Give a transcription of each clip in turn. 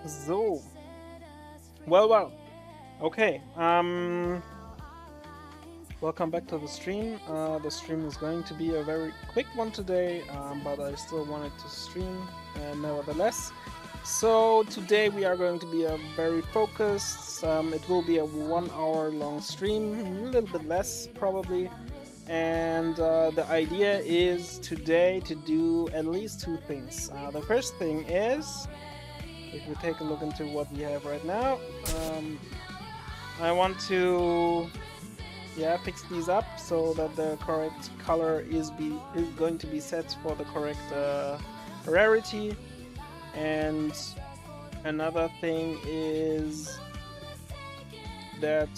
So, well. Okay. Welcome back to the stream. The stream is going to be a very quick one today, but I still wanted to stream nevertheless. So today we are going to be a very focused. It will be a 1 hour long stream, a little bit less probably. And the idea is today to do at least two things. The first thing is, if we take a look into what we have right now, I want to fix these up so that the correct color is going to be set for the correct rarity. And another thing is that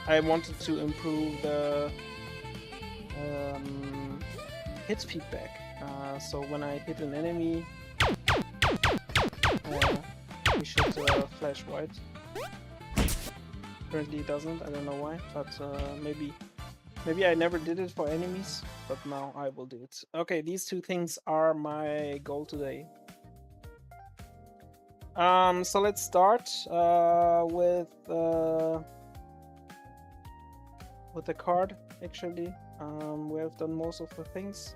I wanted to improve the hit feedback. So when I hit an enemy, we should flash white. Currently it doesn't, I don't know why, but maybe I never did it for enemies, but now I will do it. Okay, these two things are my goal today. So let's start with the card. Actually, we have done most of the things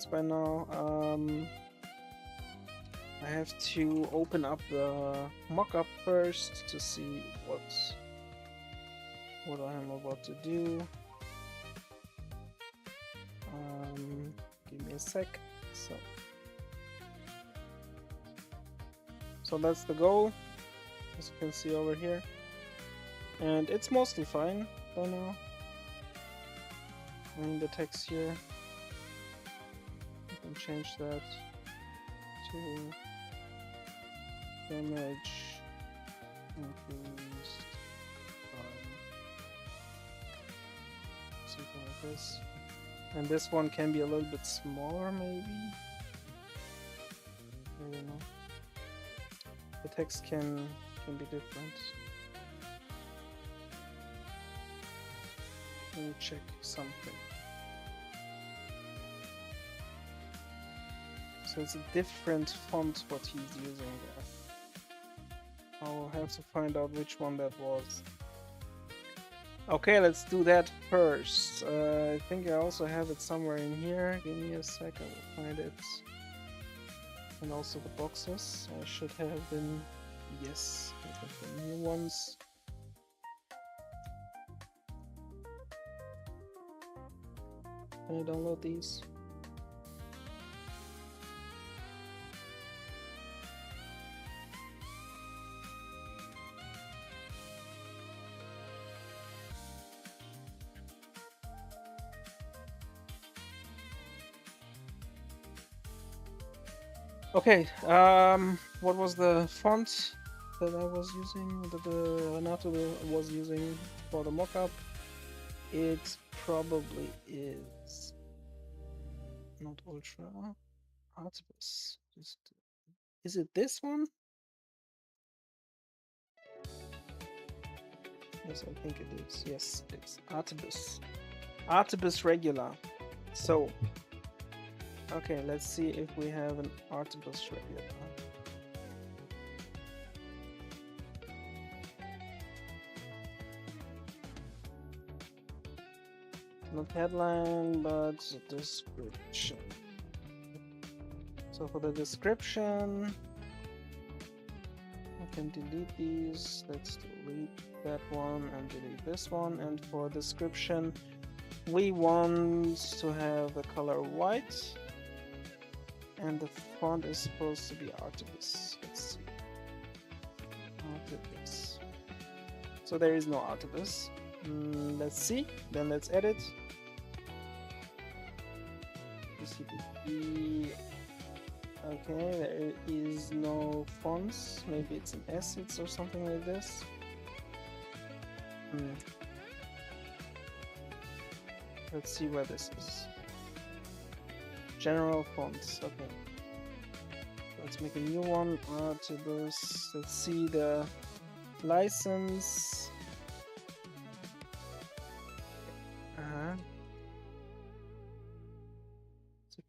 by now. I have to open up the mock-up first to see what I am about to do. Give me a sec. So that's the goal, as you can see over here, and it's mostly fine by now. I mean, the text here, you can change that to damage increased something like this, and this one can be a little bit smaller, maybe. I don't know. The text can be different. Let me check something. So it's a different font what he's using there. I'll have to find out which one that was. Okay, let's do that first. I think I also have it somewhere in here. Give me a sec, I will find it. And also the boxes. I should have been... Yes, I have the new ones. Can I download these? Okay, what was the font that I was using, that Renato was using for the mockup? It probably is not Ultra, Artibus. Is it this one? Yes, I think it is. Yes, it's Artibus. Artibus regular. So, okay, let's see if we have an Artibus regular. Not headline, but description. So for the description, I can delete these. Let's delete that one and delete this one. And for description, we want to have the color white. And the font is supposed to be Artibus. Let's see. Artibus. So there is no Artibus. Let's see. Then let's edit. Okay, there is no fonts. Maybe it's an assets or something like this. Let's see where this is. General fonts. Okay. Let's make a new one. Artibus. Let's see the license.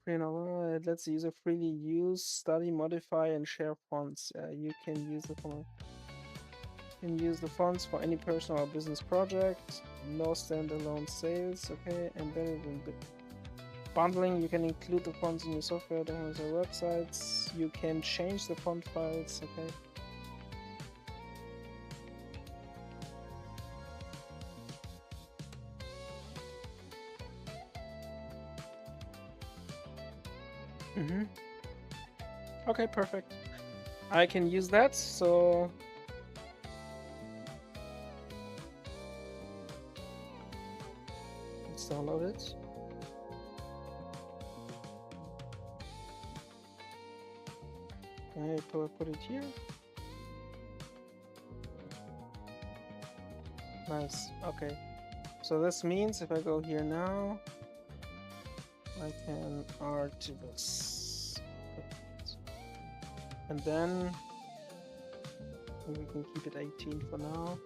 Let's use a freely use, study, modify, and share fonts. You can use the font. Can use the fonts for any personal or business project. No standalone sales. Okay, embedded in bundling. You can include the fonts in your software, demos, or websites. You can change the font files. Okay. Okay, perfect. I can use that, so let's download it. Okay, put it here. Nice. Okay. So this means if I go here now, I can art this. And then we can keep it 18 for now.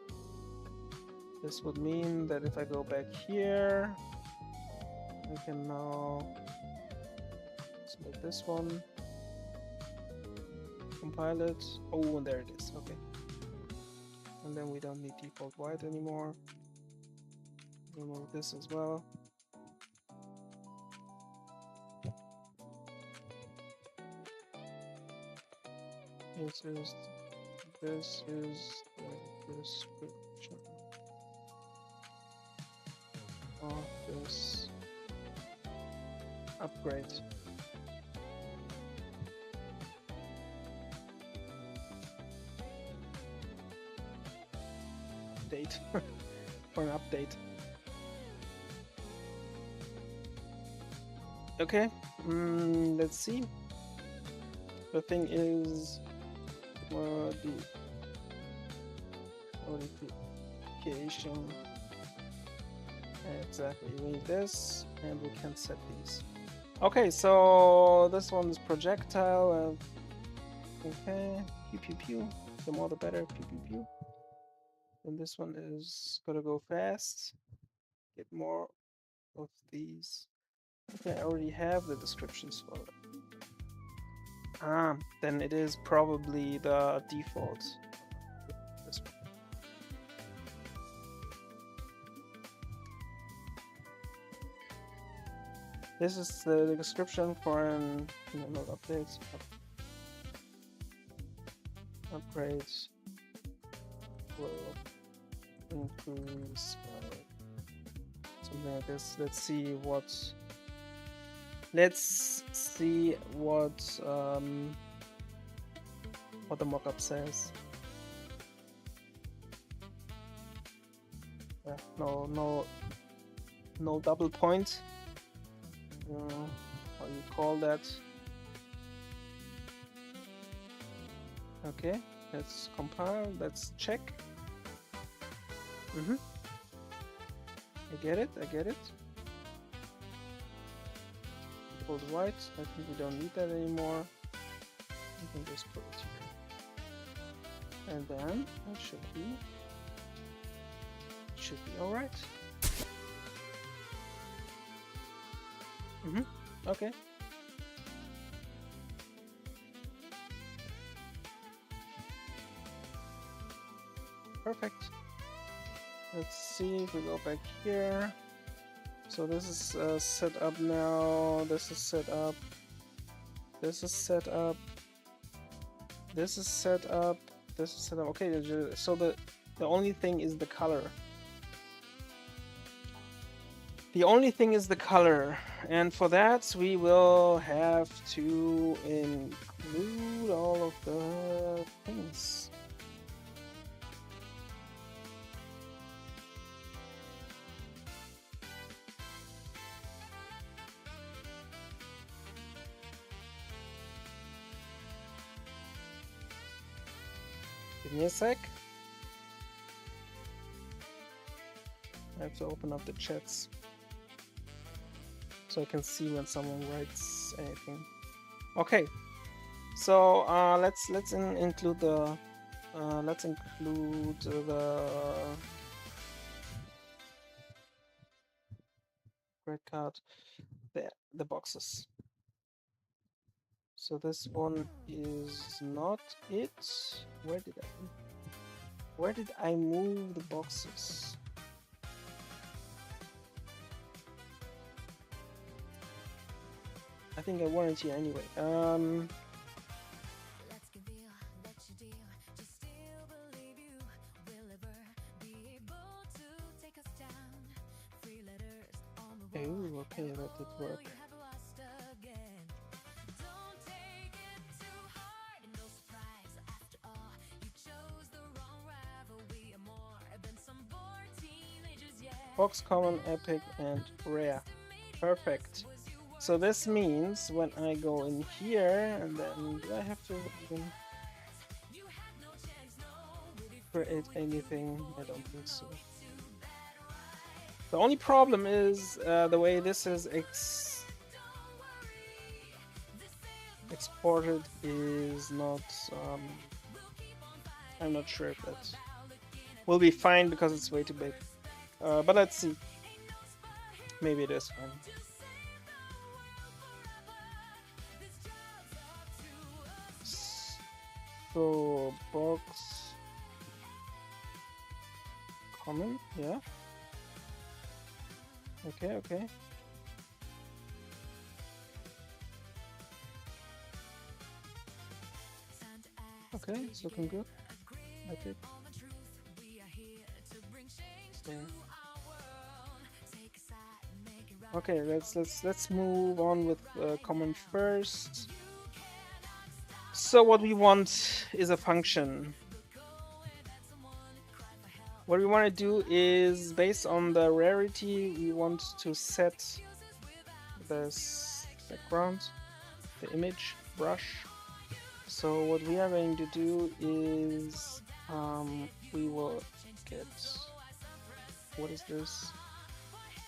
This would mean that if I go back here, I can now select this one, compile it. Oh, and there it is. Okay. And then we don't need default white anymore. Remove this as well. This is the description of this upgrade. Date or an update. Okay, let's see. The thing is modification. Exactly, we need this, and we can set these. Okay, so this one's projectile. Okay, pew pew pew. The more the better. Pew pew pew. And this one is gonna go fast. Get more of these. Okay, I already have the descriptions for it. Then it is probably the default. This one. This is the description for an not updates. Upgrades will increase something like this. Let's see what the mockup says. Yeah, no double point. How you call that? Okay, let's compile. Let's check. I get it. Default white. I think we don't need that anymore. We can just put it here, and then it should be all right. Okay. Perfect. Let's see if we go back here. So this is set up now. This is set up. This is set up. This is set up. This is set up. Okay, so the only thing is the color. The only thing is the color, and for that we will have to include all of the things. Give me a sec. I have to open up the chats so I can see when someone writes anything. Okay, so let's include the credit card, the boxes. So this one is not it. Where did I move the boxes? I think I want it here anyway. Oh, okay, that did work. Box, common, epic, and rare. Perfect. So this means when I go in here, and then do I have to even create anything? I don't think so. The only problem is the way this is exported is not. I'm not sure if that will be fine because it's way too big. But let's see. Maybe it is fine. So box common, yeah. Okay. Okay, it's looking good. Like it. Okay, let's move on with common first. So what we want is a function. What we want to do is, based on the rarity, we want to set this background, the image brush. So what we are going to do is we will get, what is this?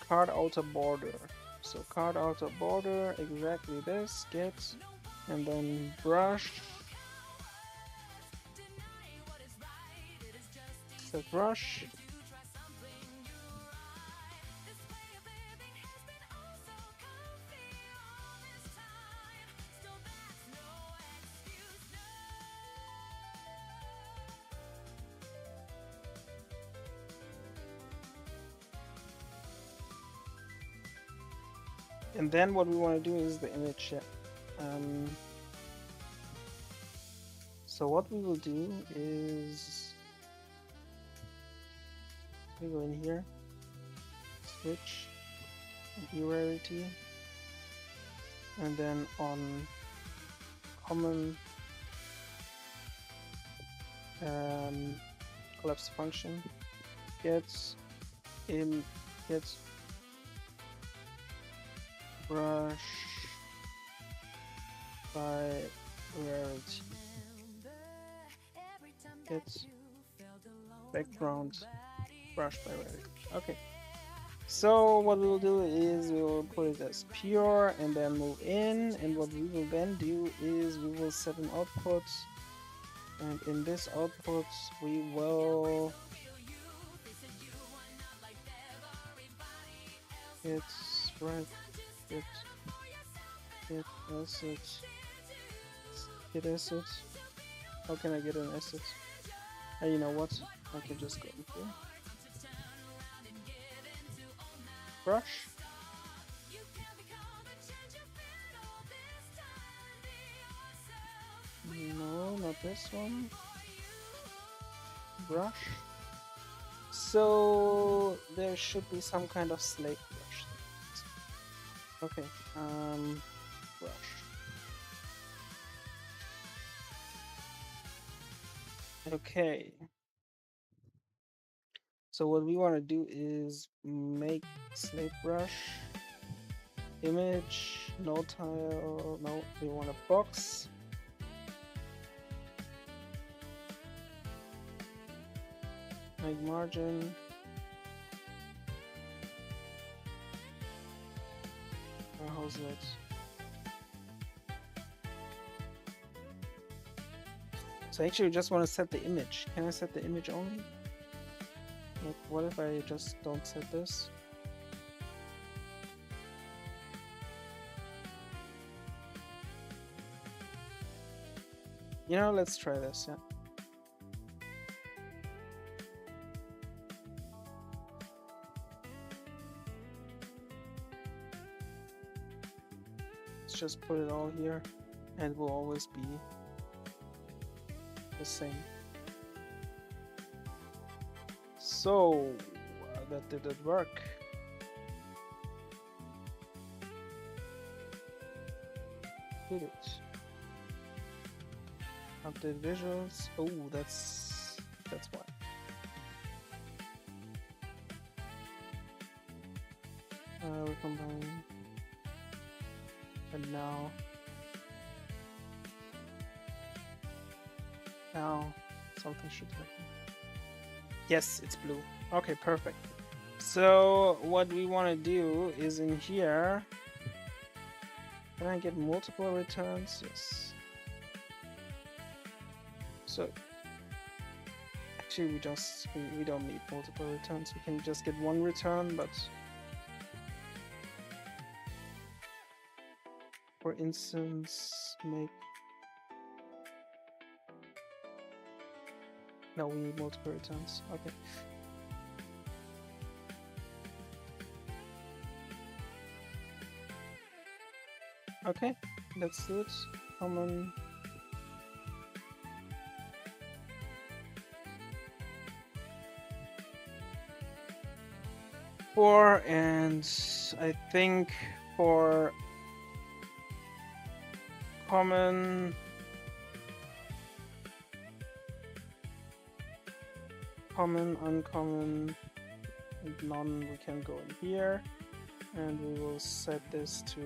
Card outer border. So card outer border, exactly this, get, and then brush, set brush, and then what we want to do is the image. So what we will do is we go in here, switch, rarity, and then on common collapse function gets brush by rarity, gets background brush by rarity. Okay, so what we will do is we will put it as pure and then move in, and what we will then do is we will set an output, and in this output we will get right, get asset. How can I get an asset? You know what? I can just go in here. Brush. No, not this one. Brush. So there should be some kind of slate brush. Okay, brush. Okay. So what we want to do is make slate brush, image, no tile, no, we want a box. Make margin. How's that? So actually we just want to set the image. Can I set the image only? Like, what if I just don't set this? You know, let's try this, yeah. Let's just put it all here, and it will always be the same. So, that didn't work. Did it? Update visuals. Oh, that's why. Recombine. And now something should happen. Yes, it's blue. Okay, perfect. So what we want to do is in here. Can I get multiple returns? Yes. So actually we don't need multiple returns. We can just get one return, but for instance no, we need multiple returns. Okay. Okay, let's do it. Common. And I think for common, uncommon, and none, we can go in here, and we will set this to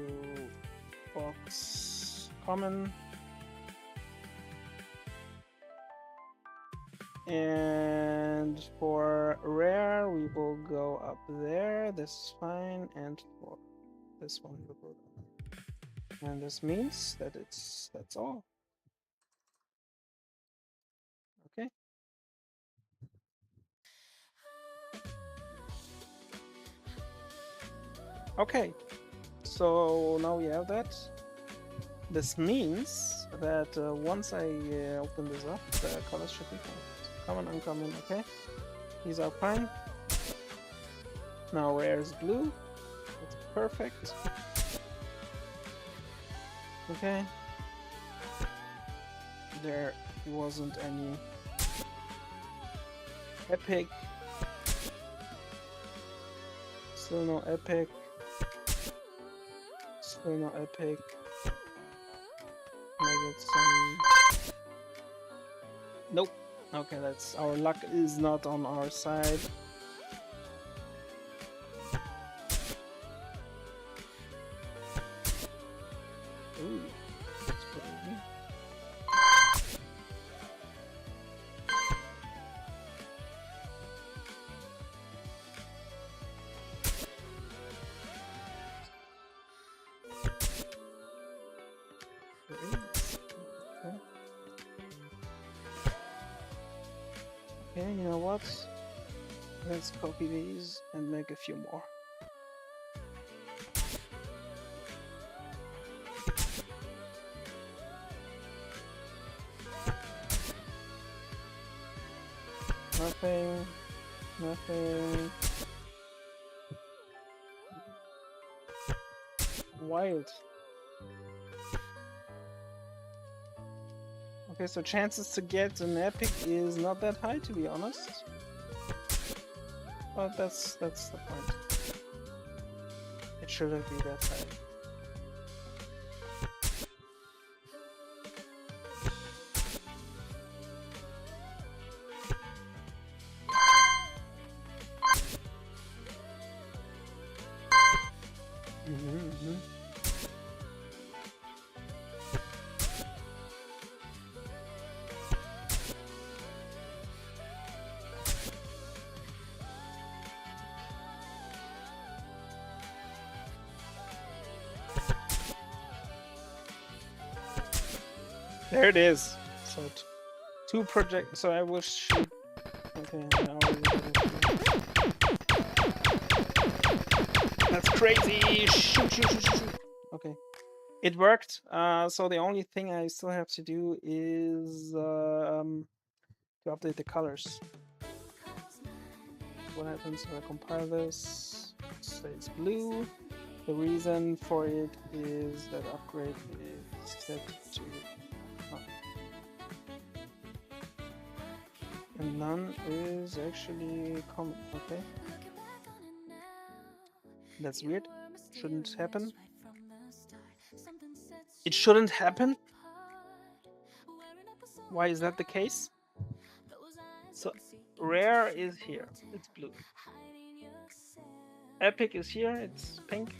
box common. And for rare, we will go up there. This is fine. And for this one, we'll go down. And this means that that's all. Okay. Okay. So now we have that. This means that once I open this up, the colors should be fine. Common, uncommon, okay. These are fine. Now rare is blue. That's perfect. Okay. There wasn't any epic. Still no epic. Still no epic. Can I get some? Nope. Okay, that's our luck is not on our side. Ooh, that's pretty. Okay, you know what? Let's copy these and make a few more. Nothing. Nothing. Wild. Okay, so chances to get an epic is not that high, to be honest. But that's the point. It shouldn't be that high. There it is. So two projects. So I will shoot. Okay, now that's crazy. Shoot. Okay, It worked. So the only thing I still have to do is to update the colors. What happens if I compile this? It stays blue. The reason for it is that upgrade is set to none. And none is actually common, okay? That's weird. Shouldn't happen. It shouldn't happen? Why is that the case? So rare is here, it's blue. Epic is here, it's pink.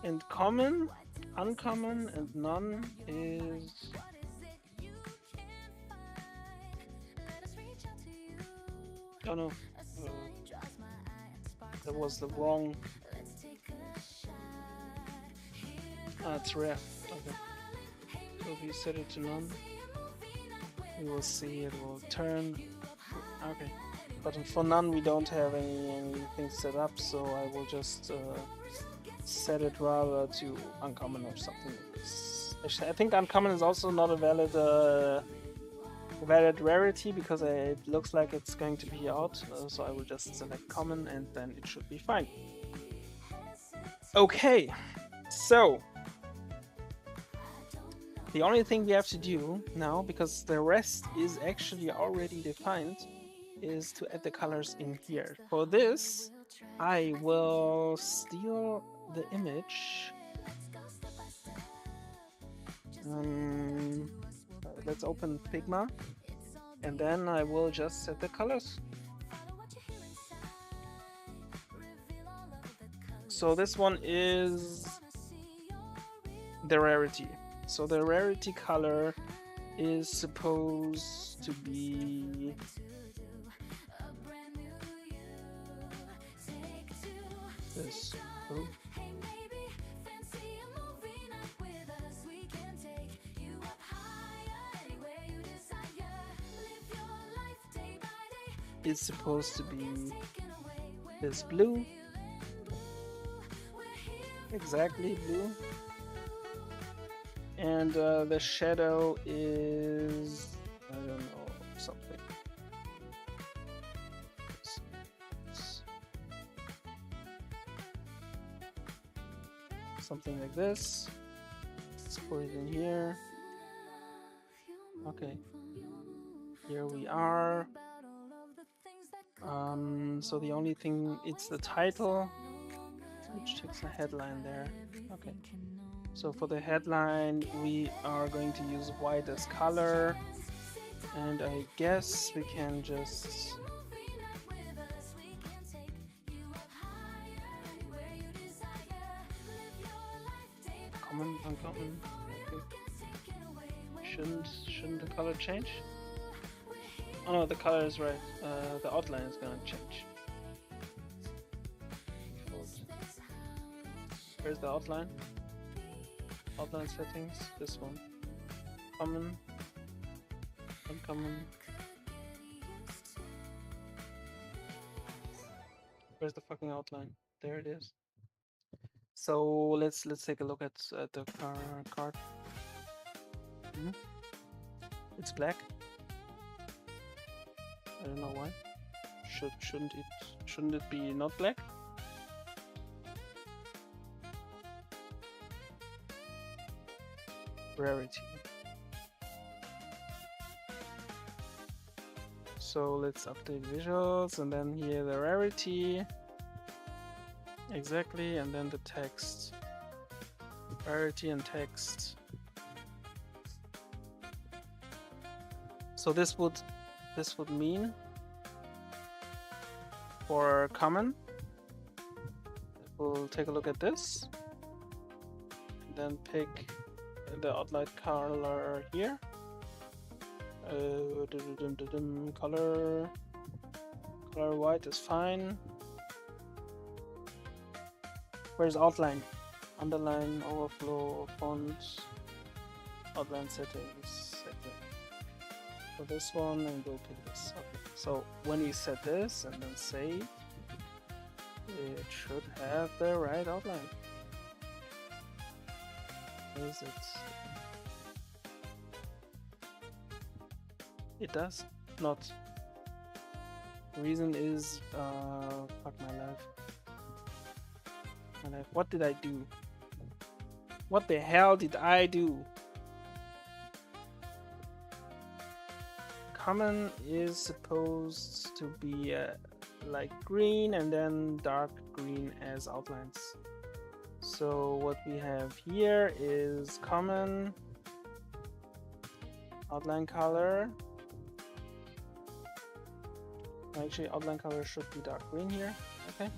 And common, uncommon, and none is... Oh no, that was the wrong... it's rare, okay. So if you set it to none, you will see it will turn. Okay, but for none we don't have anything set up, so I will just set it rather to uncommon or something like this. Actually, I think uncommon is also not a valid rarity because it looks like it's going to be out, so I will just select common and then it should be fine. Okay, so the only thing we have to do now, because the rest is actually already defined, is to add the colors in here. For this, I will steal the image. Let's open Figma, and then I will just set the colors. So this one is the rarity. So the rarity color is supposed to be this. Oh. It's supposed to be this blue. Exactly blue. And the shadow is, I don't know, something. Something like this. Let's put it in here. Okay. Here we are. So the only thing, it's the title, which takes a headline there. Okay. So for the headline, we are going to use white as color, and I guess we can just common, uncommon. Okay. Shouldn't the color change? Oh no, the color is right. The outline is gonna change. Where's the outline? Outline settings, this one. Common, uncommon. Where's the fucking outline? There it is. So let's take a look at the card. It's black. I don't know why. Shouldn't it be not black? Rarity. So let's update visuals, and then here the rarity. Exactly, and then the text. Rarity and text. So this would mean for common, we'll take a look at this, and then pick the outline color here. Color white is fine. Where's outline? Underline, overflow, fonts, outline settings. For this one, and go pick this. Okay. So when you set this and then save, it should have the right outline. is it? It does not. The reason is, fuck my life. My life. What did I do? What the hell did I do? Common is supposed to be like green and then dark green as outlines. So what we have here is common, outline color. Actually, outline color should be dark green here. Okay.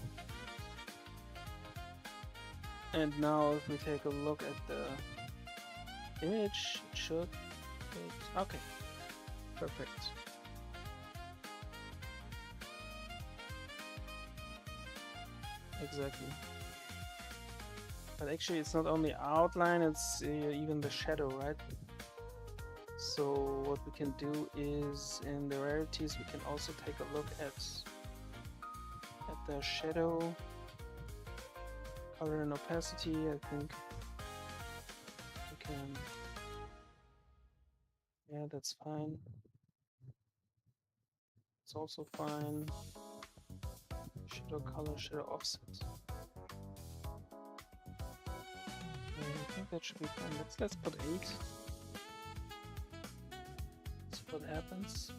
And now if we take a look at the image, it should. Okay. Perfect. Exactly. But actually it's not only outline, it's even the shadow, right? So what we can do is in the rarities we can also take a look at the shadow, color and opacity. I think we can, yeah, that's fine. It's also fine. Shadow color, shadow offset. I think that should be fine. Let's put 8. See what happens.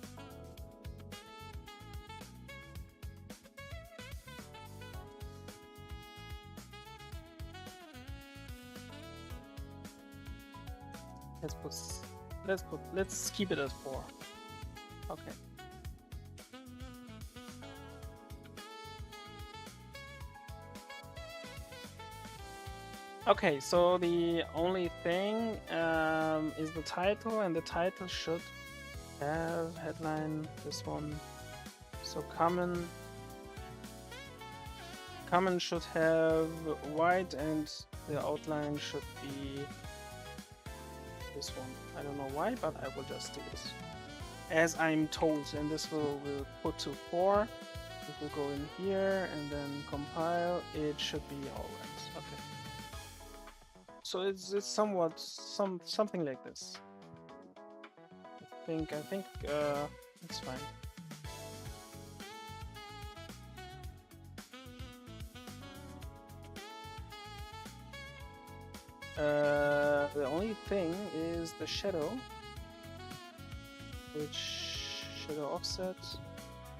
Let's keep it at 4. Okay. Okay, so the only thing is the title, and the title should have headline, this one. So common should have white, and the outline should be this one. I don't know why, but I will just do this as I'm told, and this will put to 4. If we go in here and then compile, it should be all right. Okay. So it's somewhat something like this. I think it's fine. The only thing is the shadow, which shadow offset.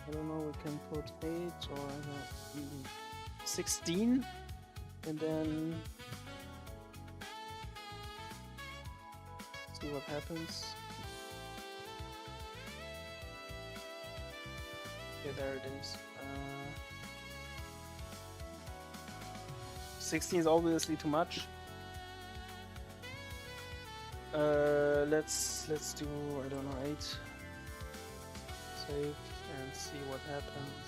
I don't know. We can put 8 or 16, and then see what happens. Okay, there it is. 16 is obviously too much. Let's do, I don't know, 8. Save and see what happens.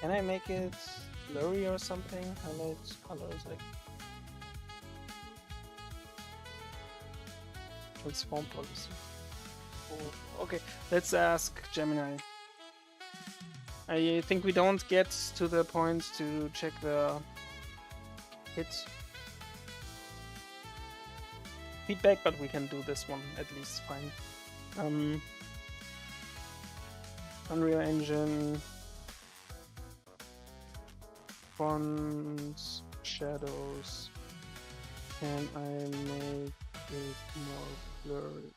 Can I make it blurry or something? Highlight colors, like transform policy. Oh, okay, let's ask Gemini. I think we don't get to the point to check the hit feedback, but we can do this one at least fine. Unreal Engine, fonts, shadows. Can I make it more blurry?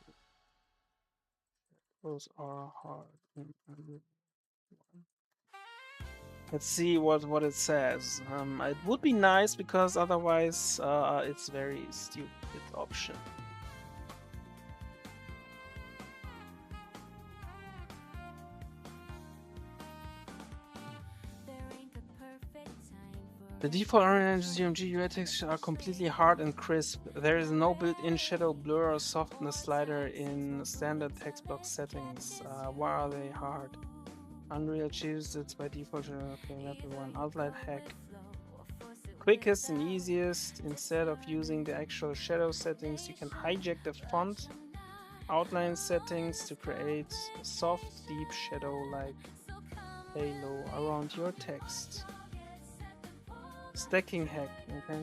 Those are hard. Let's see what it says. It would be nice, because otherwise it's very stupid option. The default Unreal Engine GMG UI textures are completely hard and crisp. There is no built-in shadow, blur, or softness slider in standard text box settings. Why are they hard? Unreal achieves it by default. Okay, level 1. Outline hack. Quickest and easiest. Instead of using the actual shadow settings, you can hijack the font outline settings to create a soft, deep shadow-like halo around your text. Stacking hack, okay?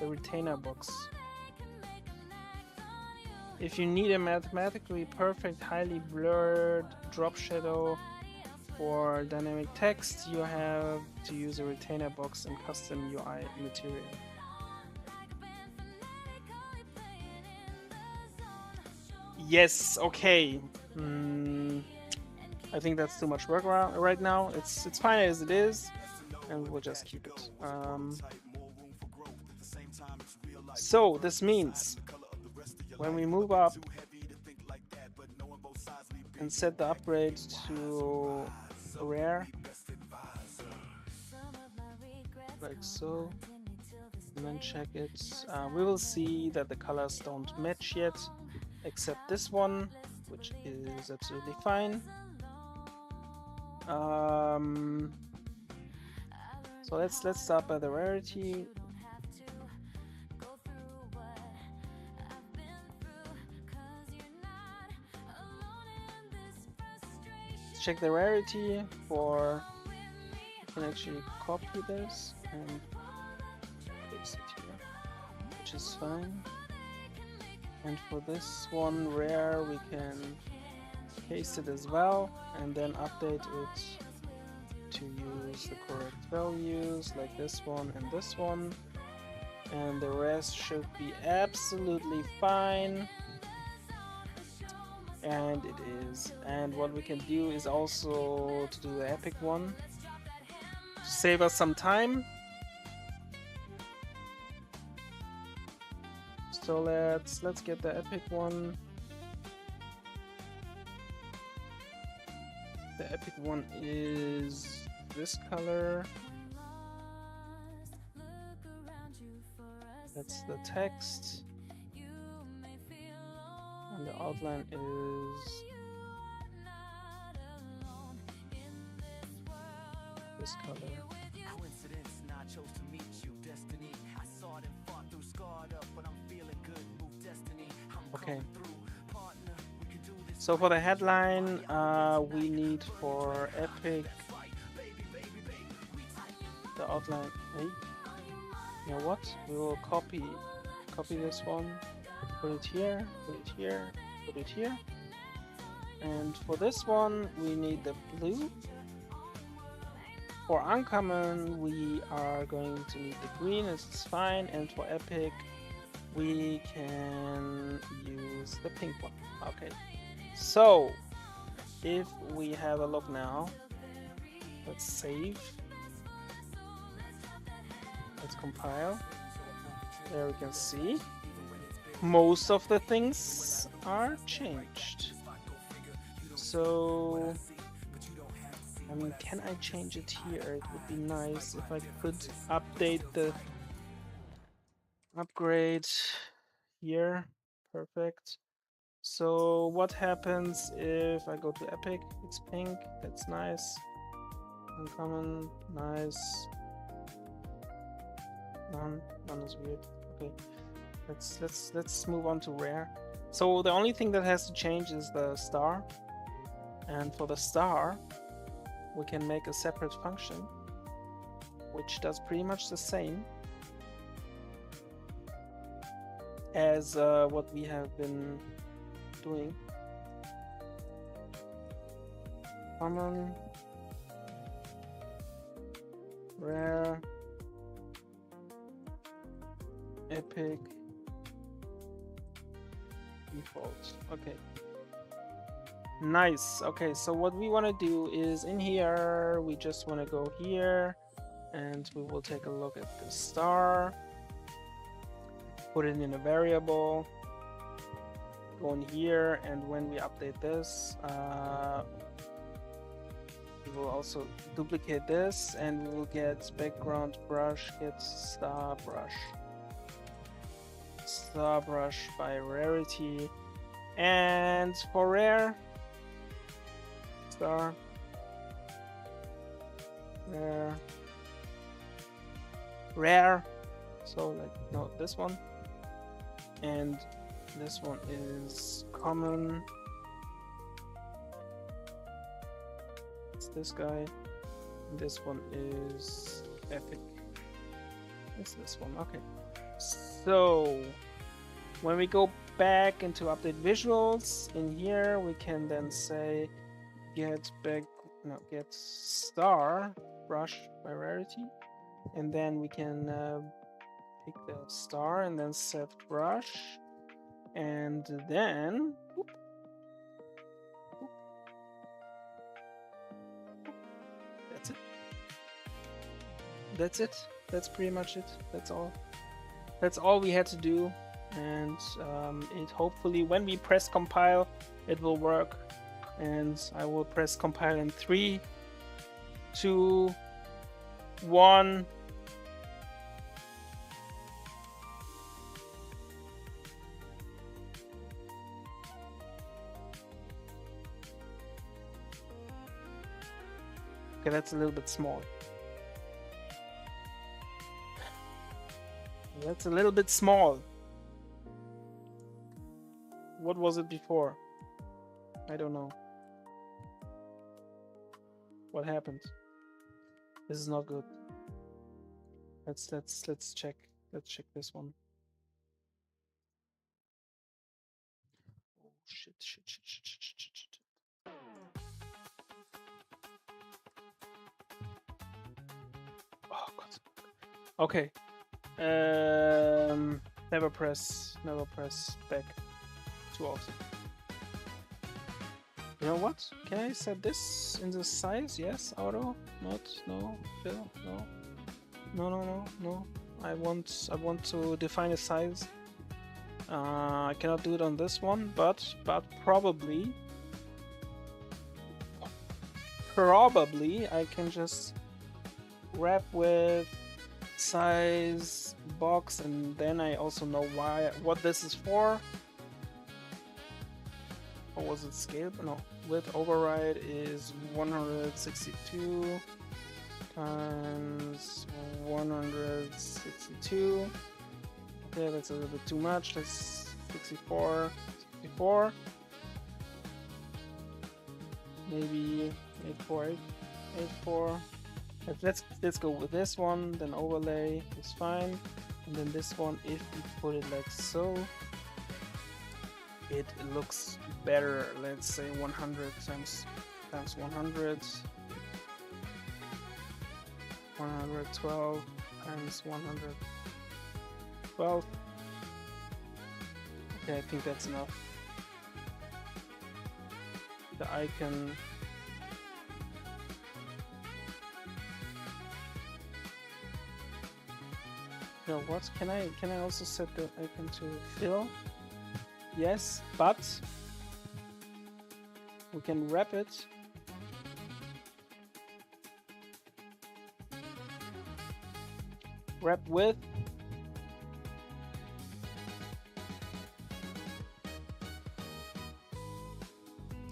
The retainer box. If you need a mathematically perfect, highly blurred drop shadow for dynamic text, you have to use a retainer box and custom UI material. Yes, okay. I think that's too much work right now. It's fine as it is, and we'll just keep it. So this means when we move up and set the upgrade to rare, like so, and then check it, we will see that the colors don't match yet, except this one, which is absolutely fine. So let's start by the rarity. Check the rarity for, you can actually copy this and paste it here, which is fine. And for this one, rare, we can paste it as well and then update it to use the correct values, like this one and this one. And the rest should be absolutely fine. And it is. And what we can do is also to do the epic one to save us some time. So let's get the epic one. The epic one is this color. That's the text. And the outline is this color. Okay. So for the headline, we need for epic the outline. Hey, you know what? We will copy this one. Put it here, put it here, put it here. And for this one, we need the blue. For uncommon, we are going to need the green, it's fine. And for epic, we can use the pink one. Okay. So, if we have a look now, let's save. Let's compile. There we can see. Most of the things are changed. So, I mean, can I change it here? It would be nice if I could update the upgrade here. Perfect. So what happens if I go to epic? It's pink. That's nice. Uncommon, nice. None is weird. Okay. Let's move on to rare. So the only thing that has to change is the star, and for the star we can make a separate function which does pretty much the same as what we have been doing. Common, rare, epic, default. Okay, nice. Okay, so what we want to do is in here we just want to go here and we will take a look at the star, put it in a variable, go in here, and when we update this we will also duplicate this and we will get background brush, get star brush by rarity, and for rare, star, rare, so like no, this one, and This one is common. It's this guy. And this one is epic. It's this one. Okay. So when we go back into update visuals, in here we can then say get star brush by rarity, and then we can pick the star and then set brush, and then that's it. That's it. That's pretty much it. That's all. That's all we had to do, and it hopefully when we press compile it will work, and I will press compile in 3, 2, 1. Okay, that's a little bit small. That's a little bit small. What was it before? I don't know. What happened? This is not good. Let's check. Let's check this one. Oh shit. Oh god. Okay. Never press back too often. You know what? Can I set this in the size? Yes, auto. Not no. Fill. No. I want to define a size. I cannot do it on this one, but probably I can just wrap with size box, and then I also know what this is for. Or was it scale? No, width override is 162 times 162. Okay, that's a little bit too much. That's 64. Maybe 84. Let's go with this one. Then overlay is fine, and then this one, if we put it like so, it looks better. Let's say 100 times 100, 112 times 112. Okay, I think that's enough. The icon. You know what? Can I also set the icon to fill? Yes, but we can wrap it. Wrap with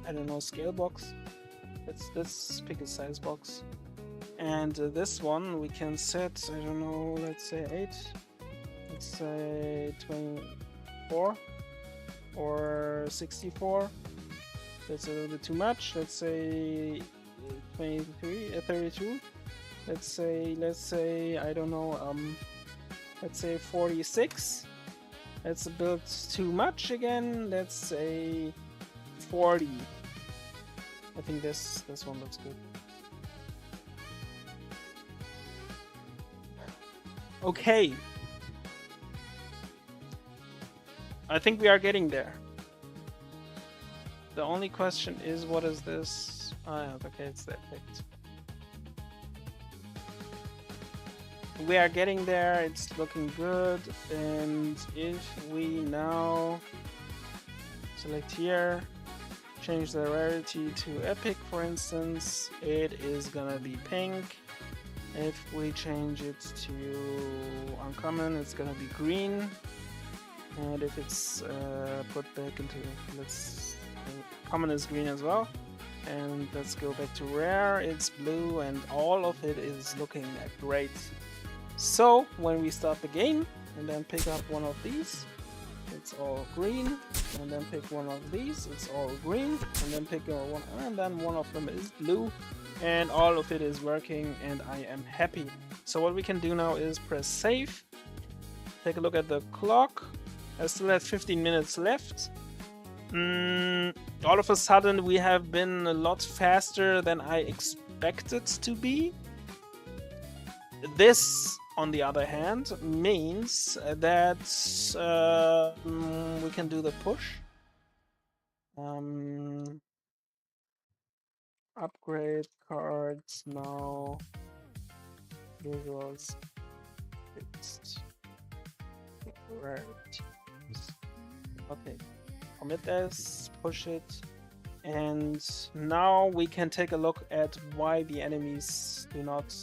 I don't know, scale box. Let's pick a size box. And this one we can set, I don't know, let's say 8. Let's say 24 or 64. That's a little bit too much. Let's say 32. Let's say I don't know, let's say 46. That's a bit too much again. Let's say 40. I think this one looks good. Okay. I think we are getting there. The only question is, what is this? Okay, it's the effect. We are getting there, it's looking good, and if we now select here, change the rarity to epic, for instance, it is gonna be pink. If we change it to uncommon, it's gonna be green. And if it's put back into, common is green as well. And let's go back to rare, it's blue, and all of it is looking great. So when we start the game and then pick up one of these, it's all green, and then pick one of these, it's all green, and then pick one, and then one of them is blue, and all of it is working, and I am happy. So what we can do now is press save, take a look at the clock. I still have 15 minutes left. All of a sudden we have been a lot faster than I expected to be. This, on the other hand, means that we can do the push. Upgrade cards now. Visuals fixed. Okay. Commit this, push it, and now we can take a look at why the enemies do not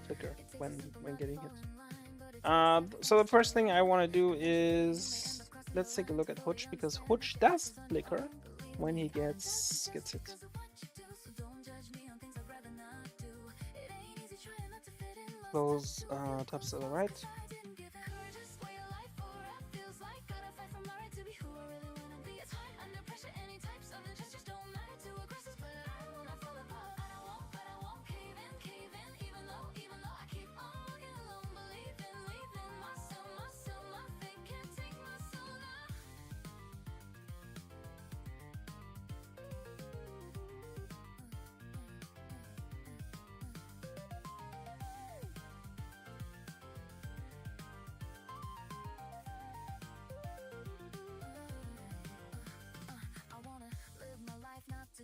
flicker when getting hit. So the first thing I want to do is let's take a look at Hutch, because Hutch does flicker when he gets hit. Close tabs to the right.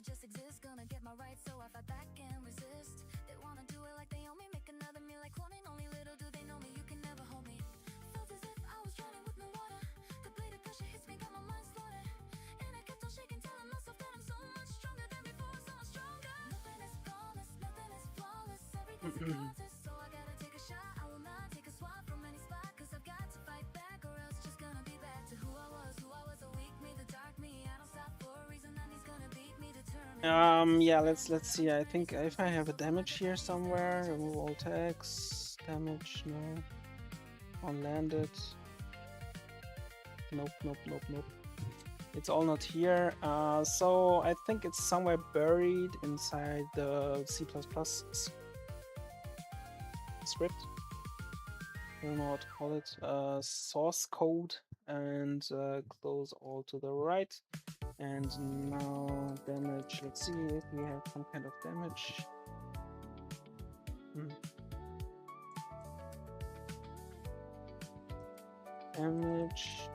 Just exist, gonna get my rights, so I fight back and resist. They wanna do it like they own me, make another me like cloning. Only little do they know me, you can never hold me. Felt as if I was drowning with no water. The blade of pressure hits me, got my mind slaughtered. And I kept on shaking, telling myself that I'm so much stronger than before, so much stronger. Nothing is flawless, nothing is flawless. Everything's a contest, so I gotta take a shot. I will not take a swap from any spot, cause I've got to fight back, or else just gonna be back to who I was, a weak me, the dark me. I don't stop for a reason, and he's gonna beat me. Yeah, let's see. I think if I have a damage here somewhere, remove all tags, damage, no. On landed. Nope. It's all not here. So I think it's somewhere buried inside the C++ script. I don't know what to call it. Source code, and close all to the right. And now damage. Let's see if we have some kind of damage. Damage.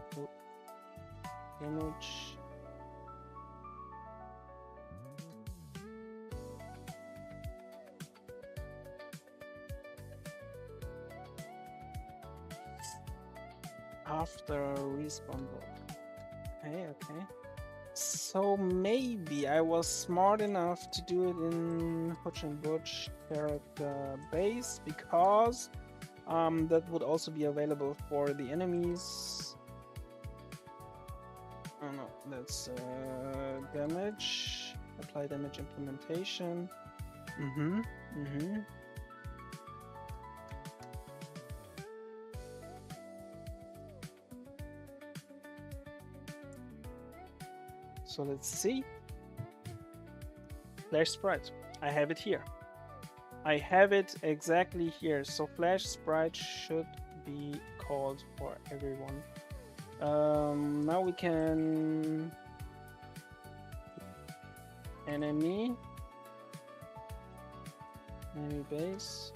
Damage. After respawn block. Okay. So maybe I was smart enough to do it in Hutch and Butch character base, because that would also be available for the enemies. Oh no, that's damage. Apply damage implementation. So let's see. Flash sprite. I have it here. I have it exactly here. So flash sprite should be called for everyone. Now we can enemy base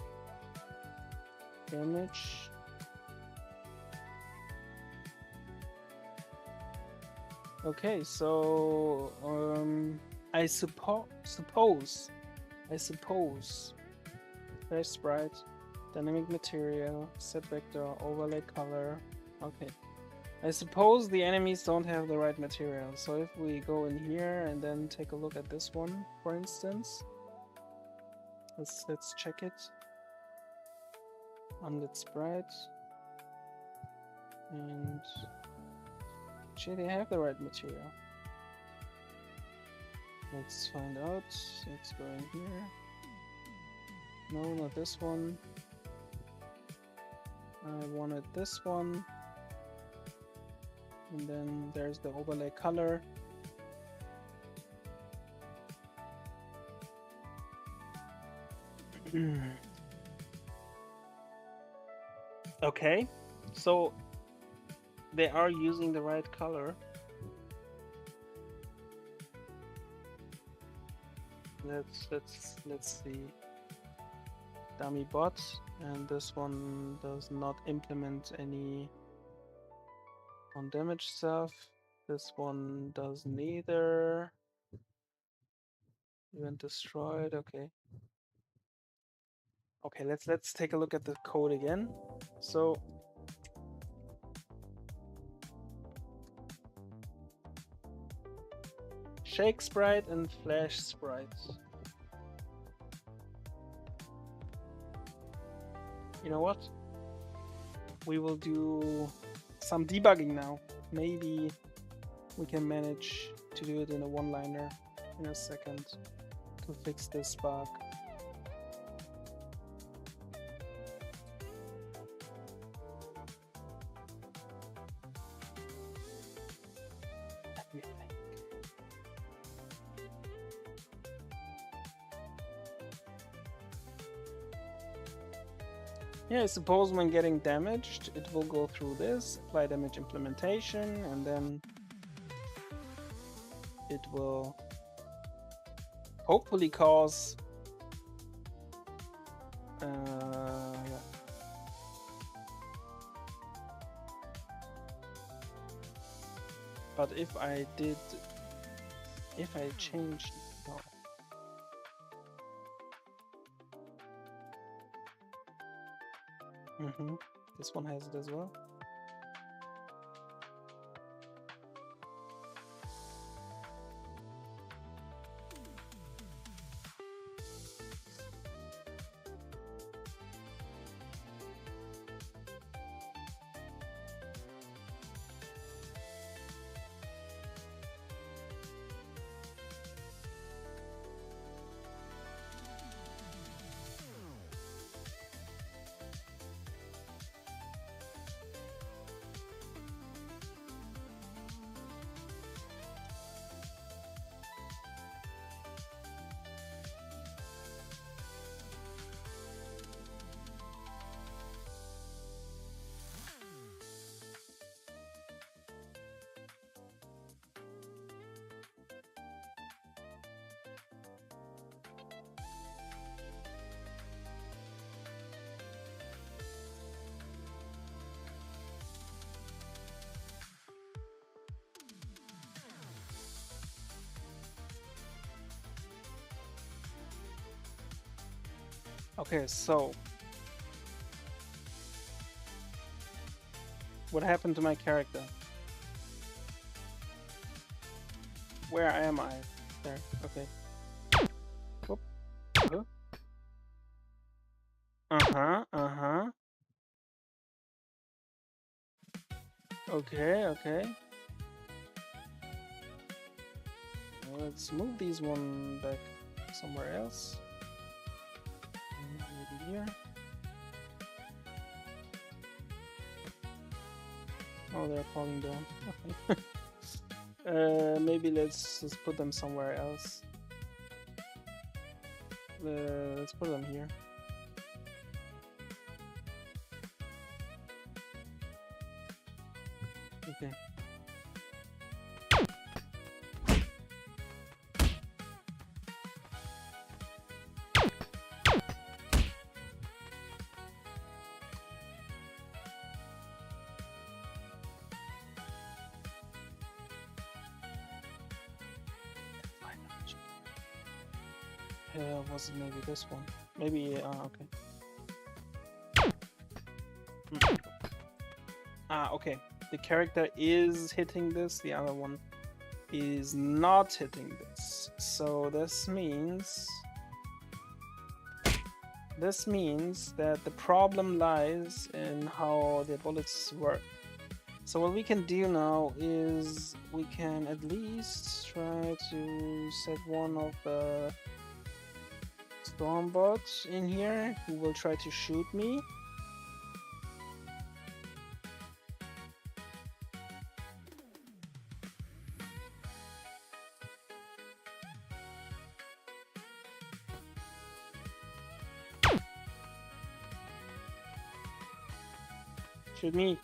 damage. Okay, so I suppose flash sprite, dynamic material, set vector, overlay color. Okay, I suppose the enemies don't have the right material. So if we go in here and then take a look at this one, for instance, let's check it. Unlit sprite, and actually they have the right material. Let's find out. Let's go in here. No, not this one. I wanted this one. And then there's the overlay color. Okay, so they are using the right color. Let's see. Dummy bot, and this one does not implement any on damage stuff. This one does neither. Event destroyed. Okay. Okay, let's take a look at the code again. So shake sprite and flash sprite. You know what? We will do some debugging now. Maybe we can manage to do it in a one-liner in a second to fix this bug. Let me think. Yeah, I suppose when getting damaged, it will go through this, apply damage implementation, and then it will hopefully cause yeah. But if I changed, no. This one has it as well. Okay, so what happened to my character? Where am I? There, okay. Whoop. Uh-huh. Okay. Let's move these one back somewhere else. Maybe here. Oh, they're falling down. Okay. Maybe let's just put them somewhere else. Let's put them here. Okay. Was it maybe this one? Maybe, okay. Okay. The character is hitting this, the other one is not hitting this. So this means that the problem lies in how the bullets work. So what we can do now is we can at least try to set one of the storm bots in here who will try to shoot me. Shoot me.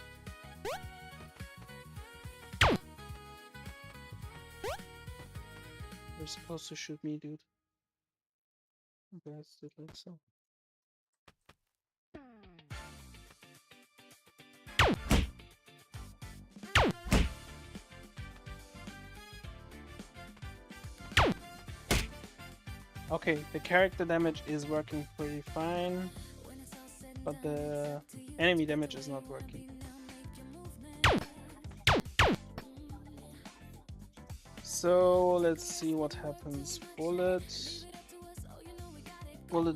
You're supposed to shoot me, dude. Okay, let's do it like so. Okay, the character damage is working pretty fine, but the enemy damage is not working. So let's see what happens. Bullet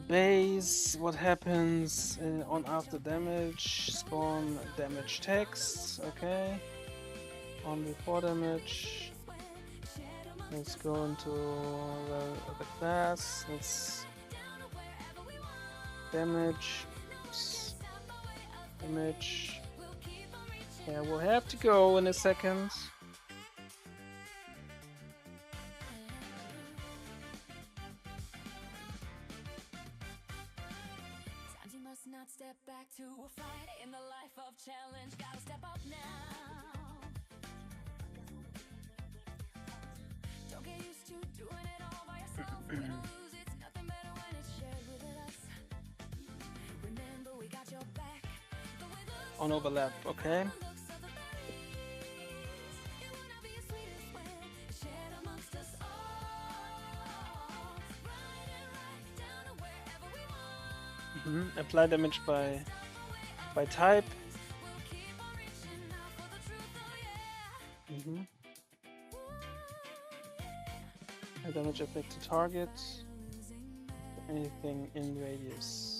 base. What happens on after damage? Spawn damage text. Okay. On before damage. Let's go into the class. Let's damage. Oops. Damage. Yeah, we'll have to go in a second. Not step back to a fight in the life of challenge. Gotta step up now. Don't get used to doing it all by yourself. Win or lose, it's nothing better when it's shared with us. Remember, we got your back. On overlap, okay. Apply damage by type. A damage effect to target. Anything in radius.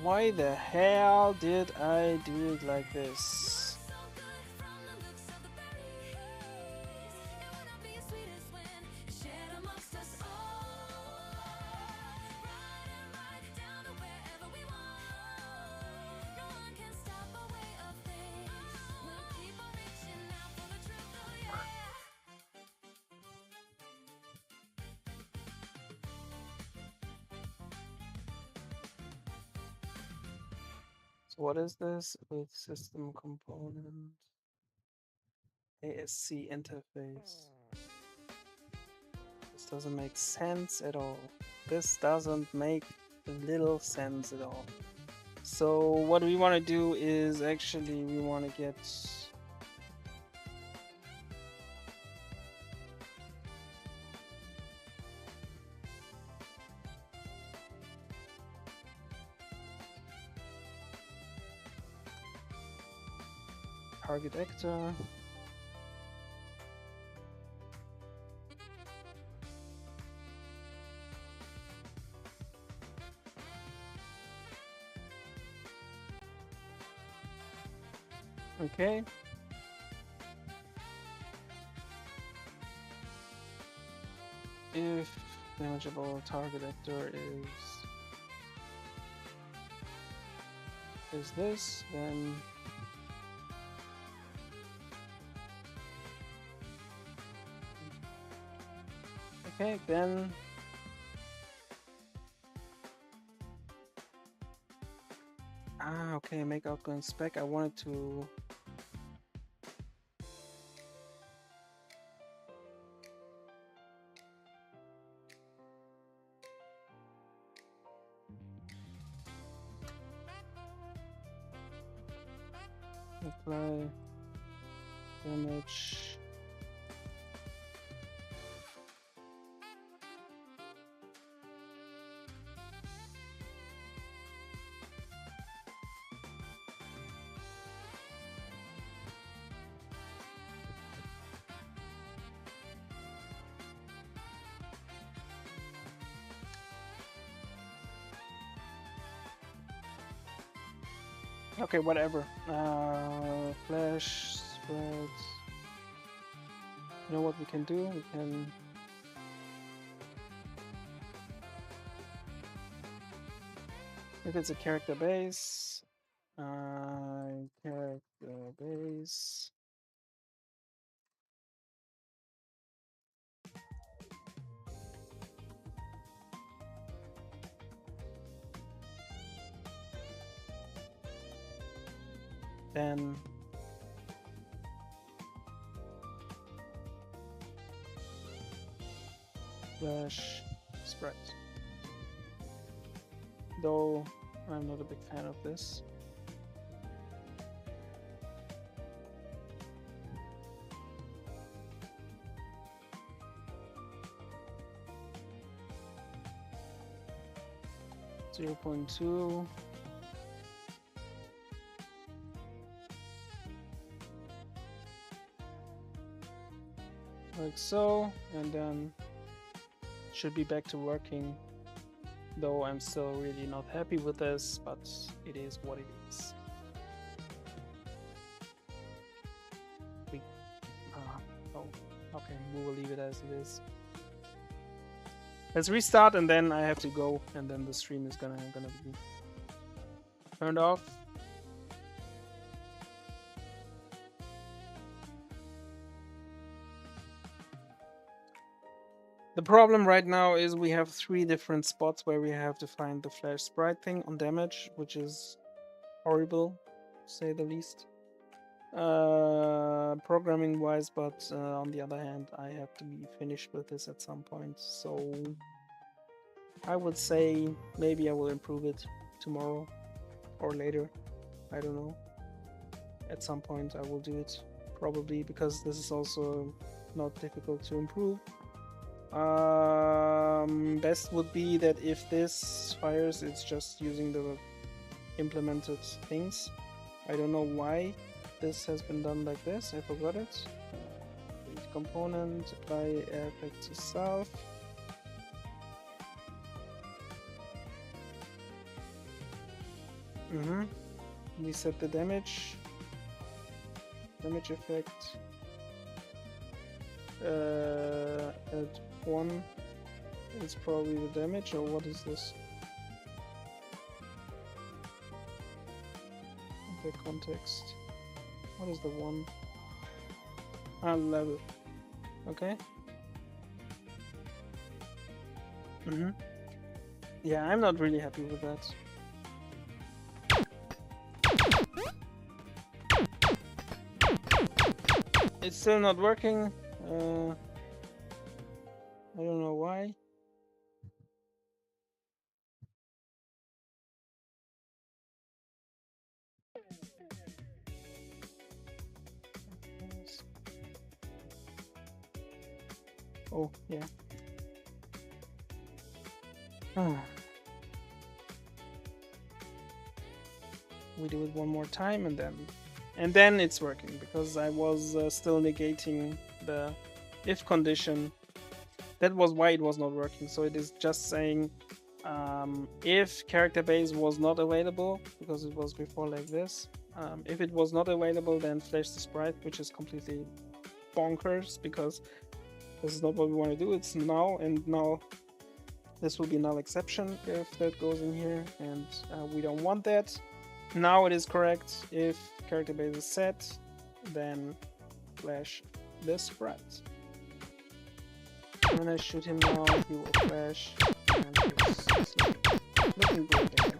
Why the hell did I do it like this? What is this? With system component ASC interface. This doesn't make sense at all. This doesn't make a little sense at all. So what we want to do is actually we want to get target actor. Okay. If damageable target actor is this, then okay, then okay, make outgoing spec. I wanted to apply damage. Okay, whatever. Flash spread. You know what we can do? We can if it's a character base, then flash sprite. Though I'm not a big fan of this. .2 like so, and then should be back to working, though I'm still really not happy with this, but it is what it is. Oh, okay, we will leave it as it is. Let's restart, and then I have to go, and then the stream is gonna be turned off. The problem right now is we have 3 different spots where we have to find the flash sprite thing on damage, which is horrible, to say the least. Programming wise, but on the other hand, I have to be finished with this at some point, so I would say maybe I will improve it tomorrow or later. I don't know. At some point I will do it, probably, because this is also not difficult to improve. Best would be that if this fires, it's just using the implemented things. I don't know why this has been done like this. I forgot it. Create component, apply air effect to self. We set the damage effect at 1. It's probably the damage, or what is this? Okay, context. What is the 1? Level. Okay. Yeah, I'm not really happy with that. It's still not working. I don't know why. Oh, yeah. We do it one more time, and then it's working, because I was still negating the if condition. That was why it was not working. So it is just saying if character base was not available, because it was before like this. If it was not available, then flash the sprite, which is completely bonkers, because this is not what we want to do. It's now, and now this will be null exception if that goes in here, and we don't want that. Now it is correct. If character base is set, then flash this sprite. When I shoot him now, he will flash, and it's looking good again.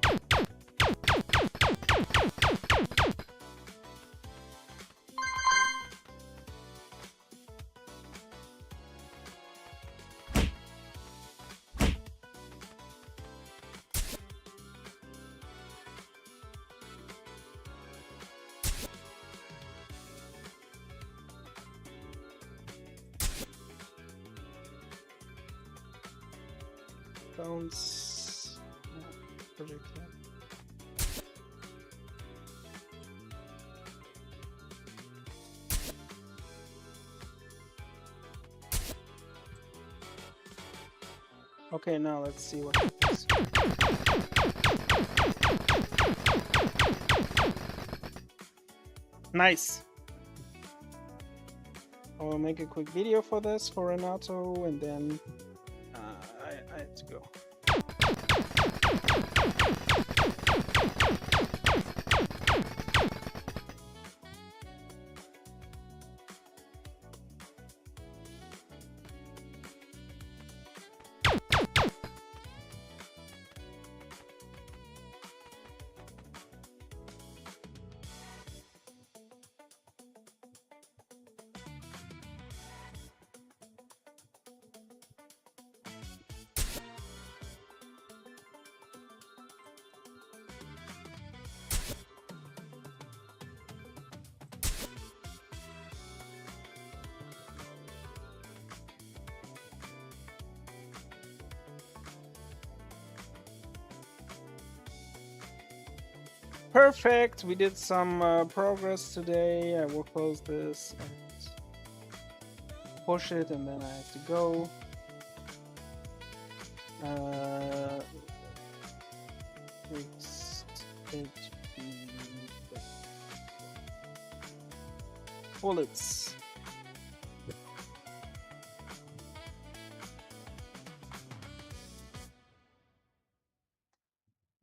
Bounce. Project. Okay, now let's see what happens. Nice. I will make a quick video for this for Renato, and then I have to go. Perfect. We did some progress today. I will close this and push it, and then I have to go. Bullets.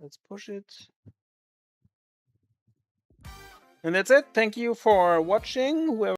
Let's push it. And that's it. Thank you for watching. Whoever